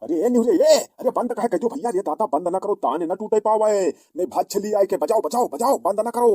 अरे ए न्यूज़ ये अरे बंद कहे जो भैया ये दाता बंद ना करो ताने ना टूटे पावे नहीं भात छली आए के बजाओ बजाओ बजाओ बंद ना करो।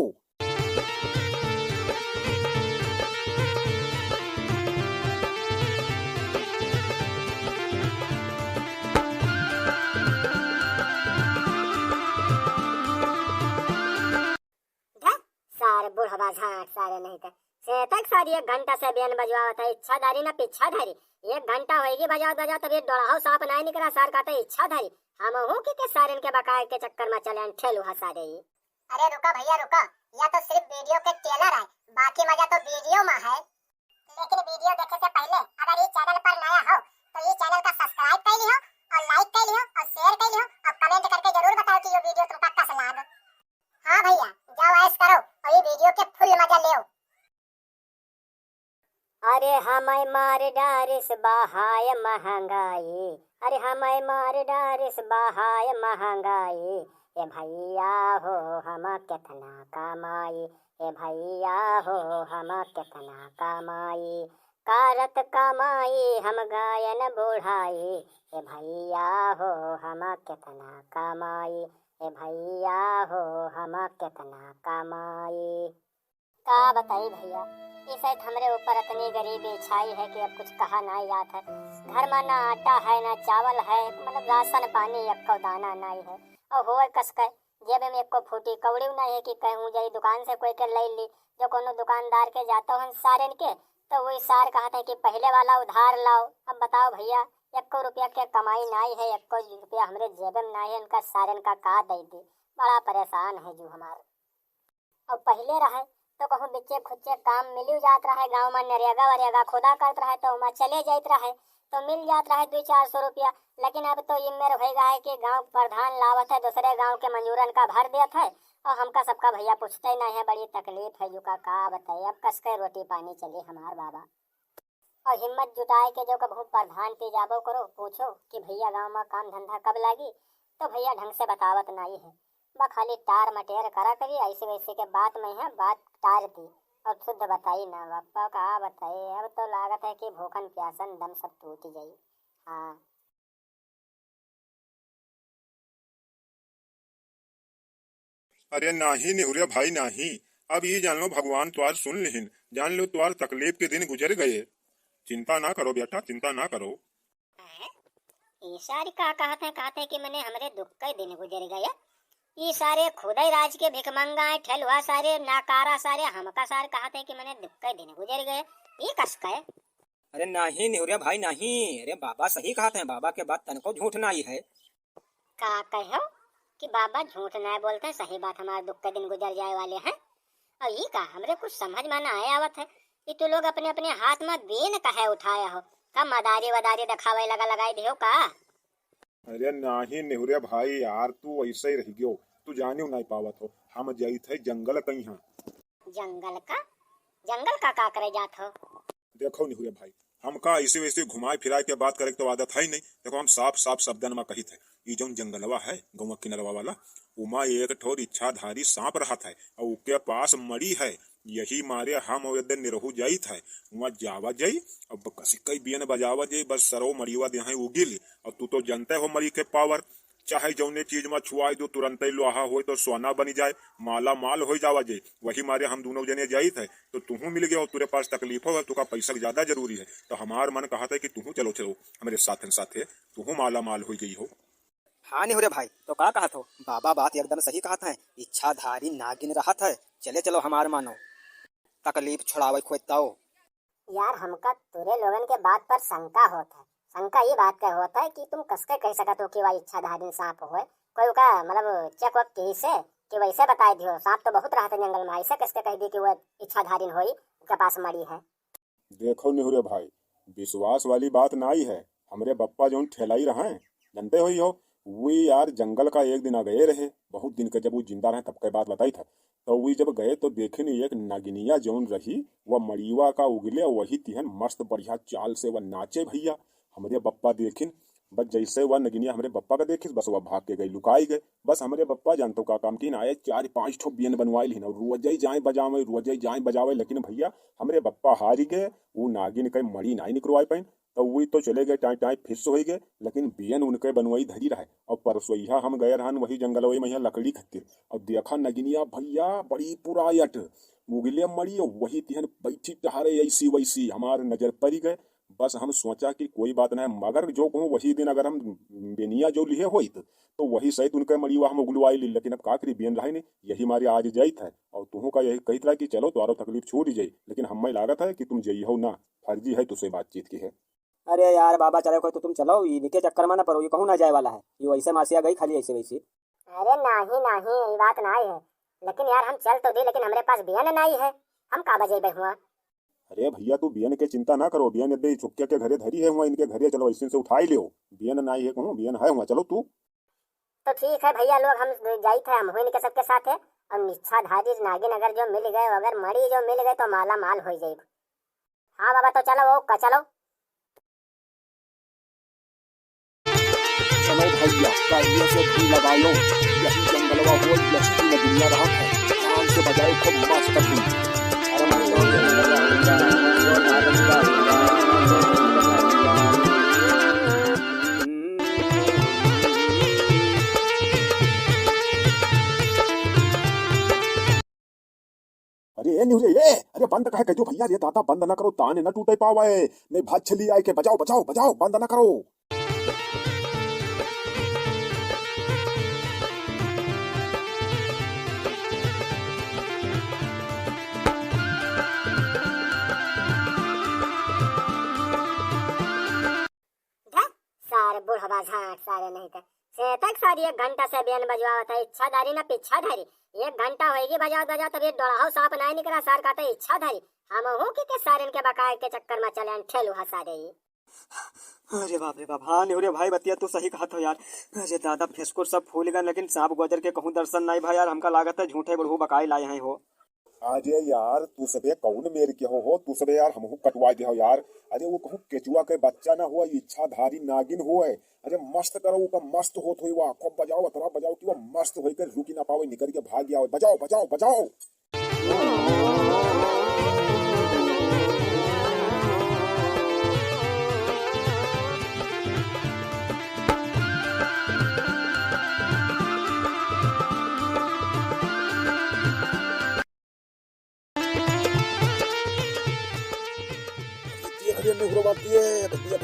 सारे बुढ़वा झाट सारे नहीं थे से तक सारी 1 घंटा से बेन बजवावत है इच्छाधारी ना पिच्छाधारी 1 घंटा होएगी बजाओ बजाओ तब ये डोड़ाओ सांप नहीं निकला सार कहते इच्छाधारी हम हो कि सारे के बकाए के चक्कर में चले ठेलू हंसा दे। अरे रुका भैया रुका, यह तो सिर्फ वीडियो के ट्रेलर है, बाकी मजा तो वीडियो में है। लेकिन वीडियो देखे से पहले अगर ये चैनल पर नया हो तो ये चैनल का सब्सक्राइब कर लियो और लाइक कर लियो और शेयर कर लियो और कमेंट करके जरूर बताओ कि ये वीडियो तुमका कैसा लगा। हाँ भैया जाओ ऐश करो और ये वीडियो के फुल मजा ले। अरे हमें मार डारिस बहाय महंगाई, अरे हमें मार डारिस बहाय महंगाई, ए भैया हो हम कितना कमाई, ए भैया हो हम कितना कमाई, कारत कमाई हम गायन बुढ़ाई, ए भैया हो हम कितना कमाई, ए भैया हो हम कितना कमाई। का बताई भैया इसे हमरे ऊपर इतनी गरीबी छाई है कि अब कुछ कहा नहीं जात है। घर में ना आटा है ना चावल है, मतलब राशन पानी एको दाना नहीं है। और होए कसके जेब में एको फूटी कौड़ी नहीं है कि कहूँ जाई दुकान से कोई के ले ली। जो कोनो दुकानदार के जाता हन सारन के तो वही सार कहते हैं कि पहले वाला उधार लाओ। अब बताओ भैया 1 रुपया के कमाई नहीं है, 1 रुपया हमारे जेब में नहीं है, उनका सारन का दे दी। बड़ा परेशान है जो हमारे। और पहले रहे तो कहूँ बिच्चे खुच्चे काम मिल जात रहे, गाँव में नरेगा वरेगा खुदा करत रहे तो वहाँ चले जात रहे तो मिल जात रहे 200-400 रुपया। लेकिन अब तो ये मेरे हो गया है कि गांव प्रधान लावत है दूसरे गांव के मंजूरन का भर देत है और हमका सबका भैया पूछते ही नहीं है। बड़ी तकलीफ है जो का बताइए अब कस के रोटी पानी चले हमार बाबा। और हिम्मत जुटाए के जो कभू प्रधान पे जाबो करो पूछो कि भैया गाँव में काम धंधा कब लागी तो भैया ढंग से बतावत नहीं है। बा खाली टार मटेर करा करी ऐसे वैसे के बात में है बात टार दी और शुद्ध बताई ना बापा का बताए। अब तो लागत है कि भूखन प्यासन दम सब टूट जाई। हाँ अरे नाही निहुरिया भाई नाही, अब ये जान लो भगवान द्वार सुन लिहिन, जान लो द्वार तकलीफ के दिन गुजर गए। चिंता ना करो बेटा चिंता ना करो। ये सारी का कहते हैं कि मैंने हमरे दुख के दिन गुजर गया। ये सारे खुदाई राज के भिकमंगा ठेलुआ सारे नाकारा सारे हमका सारे कहते हैं कि मैंने दुख के दिन गुजर गए। ये कस का है? अरे नहीं निहुरिया भाई नहीं, अरे बाबा सही कहते हैं, बाबा के बात तनको झूठ नहीं है। का कहो कि बाबा झूठ नहीं बोलते, सही बात हमारे दुख के दिन गुजर जाए वाले हैं। और ये का हमरे कुछ समझ में ना आया आवत है कि तू लोग अपने अपने हाथ में बेन कहे उठाया हो का मदारी वदारी दिखावे लगा लगाई दियो का। अरे नाही निहुरिया भाई यार तू ऐसे ही रह गयो, तू जानियो नहीं पावत हो। हम जाई थे जंगल कहीं। जंगल का करे जात हो? देखो निहुरिया भाई हमका ऐसे वैसे घुमाए फिराए के बात करे तो आदत है ही नहीं। देखो हम साफ साफ शब्दन में कही थे ये जो जंगलवा है गौवा किनरवा वाला उमा एक ठोर इच्छाधारी सांप रहा था और उसके पास मरी है। यही मारे हम निरहू जाई था वहाँ जावा जाई अब कसी कई बियन बजावा जाई बस सरो मरीवा दे उगिली। और तू तो जानते हो मरी के पावर, चाहे जौने चीज में छुआई दो तुरंत ही लोहा हो तो सोना बनी जाए माला माल हो जावा जाए। वही मारे हम दोनों जने जाई थे तो तुहू मिल गया और तुरे पास तकलीफ हो तुका पैसा ज्यादा जरूरी है तो हमार मन कहा था कि तुहू चलो चलो हमारे साथ तुहू माला माल हो गई हो। हाँ निहुरिया भाई तो का कहत हो, बाबा बात एकदम सही कहता है, इच्छाधारी नागिन रहत है, चले चलो हमार मानो तकलीफ छुड़ावे खोजताओ। यार हमका तुरे लोगन के बात पर शंका होता है। शंका ये बात का होता है कि तुम कसके कह सकते हो कि वह इच्छाधारी सांप हो कोई का मतलब चेक वक कैसे कि वैसे बताए दियो सांप तो बहुत रहते जंगल में, ऐसे किसके कह दी कि वह इच्छाधारी होई उसके पास मरी है। देखो निहुरे भाई विश्वास वाली बात नहीं है। हमरे बप्पा जो ठेलाई रहे जानते हो हो वो यार जंगल का एक दिन आ गए रहे बहुत दिन के जब वो जिंदा रहे तब के बात बताई था। तो वही जब गए तो देखे नहीं एक नागिनिया जौन रही वह मड़ीवा का उगले वही तिहन मस्त बढ़िया चाल से वह नाचे भैया। हमरे बप्पा देखिन बस जैसे वह नगिनिया हमारे बप्पा का देखी बस वह भाग के गई लुकाई गए। बस हमारे बप्पा जानतो का काम की आए 4-5 ठो बियन बनवाई ही ना रोज ही जाए बजावे लेकिन भैया हमारे बप्पा हार ही गए। वो नागिन के मड़ी नहीं निकलवाई पाइन तो वही तो चले गए टाइम टाइम फिर हो गए लेकिन बियन उनके बनवाई धरी रहे। और परसोईहा हम गए रहन वही जंगल वही में लकड़ी खत्तिर और देखा नगिनिया भैया बड़ी पुरायट मुगले मड़ी वही तिहन बैठी टहारे ऐसी वैसी हमारे नजर पड़ी गए। बस हम सोचा कि कोई बात नहीं मगर जो कहूँ वही दिन अगर हम बेनिया जो लिए हो तो वही सहित उनके मड़ी हम उगलवाई ली लेकिन अब का करी बेन रहे नहीं यही हमारी आज जई था। और तुहू का यही कही था कि चलो तुम्हारो तकलीफ छूट जाई लेकिन हमें लागत है कि तुम जई हो ना फर्जी है तुझसे बातचीत की है। अरे यार बाबा चले कोई तो तुम चलो इनके चक्कर में ना पड़ो ये कहूँ ना जाए वाला है ये वैसे मासिया गई खाली ऐसे वैसी। अरे नहीं ये बात नहीं है लेकिन यार हम चल तो दे लेकिन हमारे पास बियन नहीं है हम का बजे हुआ। अरे भैया तू बियन के चिंता ना करो बियन दे चुपके के घरे धरी है हुआ इनके घरे चलो ऐसे से उठाई लियो बियन नहीं है कहूँ बियन है हुआ चलो तू। तो ठीक है भैया लोग हम जाई थे हम हुई के सबके साथ है और निच्छाधारी नागिन अगर जो मिल गए अगर मड़ी जो मिल गए तो माला माल हो जाए। हाँ बाबा तो चलो वो का चलो भैया कालिया से भी लगा लो यही जंगलवा हो यही नदिया रहा है आराम से बजाओ खूब मस्त भी। अरे नहीं ये अरे बंद कहे कहते भैया ये दादा बंद ना करो ताने ना टूटे पावे नहीं भात छली आए के बजाओ बजाओ बजाओ बंद ना करो। सारे बुढ़वा झाट सारे नहीं थे तक सारी 1 घंटा से बेन बजवा था इच्छाधारी ना पिच्छाधारी 1 घंटा होगी बजाओ तब ये डोड़ाओ सांप नहीं निकला सार का था इच्छाधारी हम हूँ कि सारे के बकाये के चक्कर में चले ठेलू हंसा दे। अरे बाप हाँ नेहरे भाई बतिया तू सही कहा था यार। अरे दादा फेसकुर सब फूल गए लेकिन सांप गुजर के कहूँ दर्शन नहीं भाई यार हमका लागत है झूठे बुढ़ू बकाई लाए हैं हो। अरे यार तू सबे कौन मेर के हो तू सबे यार हमहू कटवा दे हो यार। अरे वो कहूँ केचुआ के बच्चा ना हुआ इच्छाधारी नागिन हुआ अरे मस्त करो ऊपर मस्त होत हुई वो खूब बजाओ अतरा बजाओ कि वो मस्त होकर रुकी ना पावे निकल के भाग गया बजाओ बजाओ बजाओ।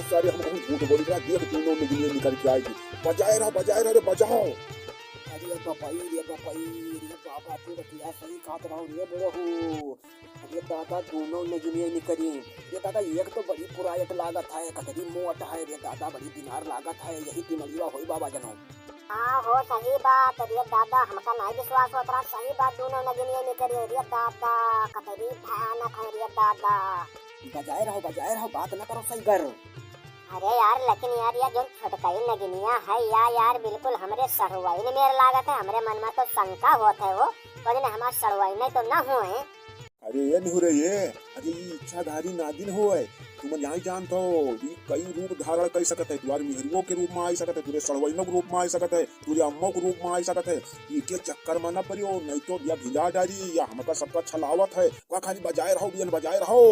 सारे हम झूठ बोल रहा देख दोनों निकली निकल के आएगी बजाए रहा रे बजाओ। अरे बाबा तू बतिया सही खात रहो रे बहू। अरे दादा दोनों नगिनिया निकली ये दादा एक तो बड़ी पुरायट लागत है कतरी मोट है रे दादा बड़ी दिनार लागत है यही तिमलिया होई बाबा जनो। हाँ हो सही बात रे दादा हमका नहीं विश्वास होता सही बात दोनों नगिनिया निकली रे दादा कतरी भयानक है रे दादा। बजाए रहो बात न करो सही कर। अरे यार लेकिन यार ये जो छटकाई नगिनिया है यार बिल्कुल हमरे सरवाई ने मेरे लागत है हमरे मन में तो शंका होता है वो पर हमारा सरवाई ने तो न हुए। अरे ये नहीं ये अरे ये इच्छाधारी नागिन हो तुम यहाँ जानते हो कई रूप धारण कर सकते है तुम्हारे मिहरियों के रूप में आ सकते है तुरे सड़वैनों के रूप में आ सकते है तुरे अम्मों के रूप में आ सकते है इनके चक्कर में न परियो नहीं तो या भिजा डारी या हमका सबका छलावत है खाली बजाए रहो बियन बजाए रहो।